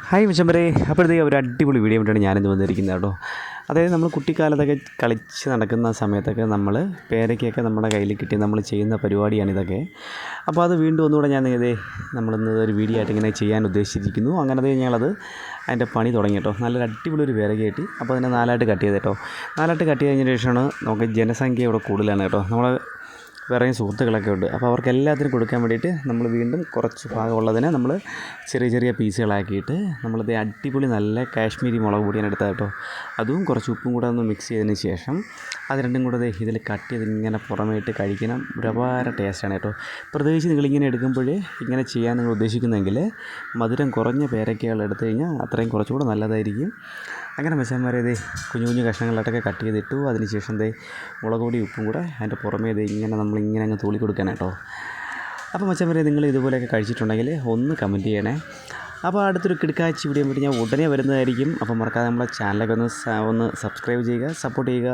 Hi മച്ചമ്പരെ, അപ്പോഴത്തേക്ക് ഒരു അടിപൊളി വീഡിയോ ആയിട്ടാണ് ഞാനിന്ന് വന്നിരിക്കുന്നത് കേട്ടോ. അതായത് നമ്മൾ കുട്ടിക്കാലത്തൊക്കെ കളിച്ച് നടക്കുന്ന സമയത്തൊക്കെ നമ്മൾ പേരയ്ക്കൊക്കെ നമ്മുടെ കയ്യിൽ കിട്ടി നമ്മൾ ചെയ്യുന്ന പരിപാടിയാണിതൊക്കെ. അപ്പോൾ അത് വീണ്ടും ഒന്നുകൂടെ ഞാൻ ഇതേ നമ്മളിന്ന് ഒരു വീഡിയോ ആയിട്ട് ഇങ്ങനെ ചെയ്യാൻ ഉദ്ദേശിച്ചിരിക്കുന്നു. അങ്ങനെ ഞങ്ങളത് അതിൻ്റെ പണി തുടങ്ങി കേട്ടോ. നല്ലൊരു അടിപൊളി ഒരു പേരയ്ക്ക കിട്ടി. അപ്പോൾ അതിനെ നാലായിട്ട് കട്ട് ചെയ്ത് കേട്ടോ. നാലായിട്ട് കട്ട് ചെയ്തതിന് ശേഷമാണ് നമുക്ക് ജനസംഖ്യ ഇവിടെ കൂടുതലാണ് കേട്ടോ. നമ്മൾ വേറെയും സുഹൃത്തുക്കളൊക്കെ ഉണ്ട്. അപ്പോൾ അവർക്ക് എല്ലാത്തിനും കൊടുക്കാൻ വേണ്ടിയിട്ട് നമ്മൾ വീണ്ടും കുറച്ച് ഭാഗമുള്ളതിനെ നമ്മൾ ചെറിയ ചെറിയ പീസുകളാക്കിയിട്ട് നമ്മളിത് അടിപൊളി നല്ല കാശ്മീരി മുളക് പൊടിയാണ് എടുത്തത് കേട്ടോ. അതും കുറച്ച് ഉപ്പും കൂടെ ഒന്ന് മിക്സ് ചെയ്തതിന് ശേഷം അത് രണ്ടും കൂടെ ഇതിൽ കട്ട് ചെയ്ത് ഇങ്ങനെ പുറമേയിട്ട് കഴിക്കണം. ഒരു അപാര ടേസ്റ്റാണ് കേട്ടോ. പ്രത്യേകിച്ച് നിങ്ങളിങ്ങനെ എടുക്കുമ്പോൾ ഇങ്ങനെ ചെയ്യാൻ നിങ്ങൾ ഉദ്ദേശിക്കുന്നെങ്കിൽ മധുരം കുറഞ്ഞ പേരയ്ക്കകൾ എടുത്തു കഴിഞ്ഞാൽ അത്രയും കുറച്ചുകൂടെ നല്ലതായിരിക്കും. അങ്ങനെ മച്ചാന്മാരെ കുഞ്ഞു കുഞ്ഞു കഷ്ണങ്ങളായിട്ടൊക്കെ കട്ട് ചെയ്തിട്ടു. അതിന് ശേഷം മുളക് പൊടി ഉപ്പും കൂടെ അതിൻ്റെ പുറമേ ഇങ്ങനെ നമ്മളിങ്ങനെ അങ്ങ് തൂളി കൊടുക്കാനാട്ടോ. അപ്പോൾ മച്ചാന്മാരെ, നിങ്ങൾ ഇതുപോലെയൊക്കെ കഴിച്ചിട്ടുണ്ടെങ്കിൽ ഒന്ന് കമൻറ്റ് ചെയ്യണേ. അപ്പോൾ അടുത്തൊരു കിടക്കാഴ്ച വീഡിയോ വേണ്ടി ഞാൻ ഉടനെ വരുന്നതായിരിക്കും. അപ്പോൾ മറക്കാതെ നമ്മളെ ചാനലൊക്കെ ഒന്ന് സബ്സ്ക്രൈബ് ചെയ്യുക, സപ്പോർട്ട് ചെയ്യുക.